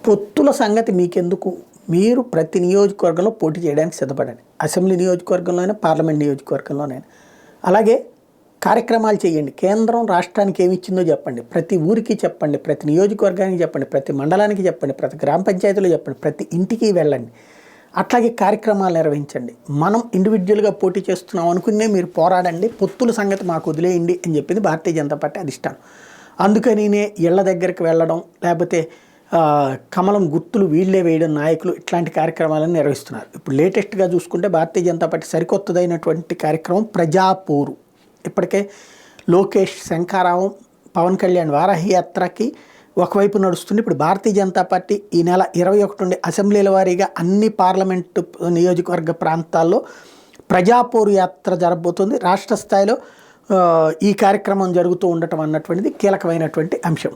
పొత్తుల సంగతి మీకెందుకు? మీరు ప్రతి నియోజకవర్గంలో పోటీ చేయడానికి సిద్ధపడండి. Assembly నియోజకవర్గంలోనైనా, parliament నియోజకవర్గంలోనైనా. అలాగే కార్యక్రమాలు చేయండి. కేంద్రం రాష్ట్రానికి ఏమి ఇచ్చిందో చెప్పండి. ప్రతి ఊరికి చెప్పండి, ప్రతి నియోజకవర్గానికి చెప్పండి, ప్రతి మండలానికి చెప్పండి, ప్రతి గ్రామ పంచాయతీలో చెప్పండి, ప్రతి ఇంటికి వెళ్ళండి. అట్లాగే కార్యక్రమాలు నిర్వహించండి. మనం ఇండివిజువల్గా పోటీ చేస్తున్నాం అనుకునే మీరు పోరాడండి, పొత్తుల సంగతి మాకు వదిలేయండి అని చెప్పింది భారతీయ జనతా పార్టీ అధిష్టానం. అందుకనినే ఇళ్ల దగ్గరికి వెళ్ళడం, లేకపోతే కమలం గుర్తులు వీళ్ళే వేయడం నాయకులు, ఇట్లాంటి కార్యక్రమాలను నిర్వహిస్తున్నారు. ఇప్పుడు లేటెస్ట్గా చూసుకుంటే భారతీయ జనతా పార్టీ సరికొత్తదైనటువంటి కార్యక్రమం ప్రజాపోరు. ఇప్పటికే లోకేష్ శంఖారావం, పవన్ కళ్యాణ్ వారాహి యాత్రకి ఒకవైపు నడుస్తుంది. ఇప్పుడు భారతీయ జనతా పార్టీ ఈ నెల 21 నుండి అసెంబ్లీల వారీగా అన్ని పార్లమెంటు నియోజకవర్గ ప్రాంతాల్లో ప్రజాపోరు యాత్ర జరగబోతుంది. రాష్ట్ర స్థాయిలో ఈ కార్యక్రమం జరుగుతూ ఉండటం అన్నటువంటిది కీలకమైనటువంటి అంశం.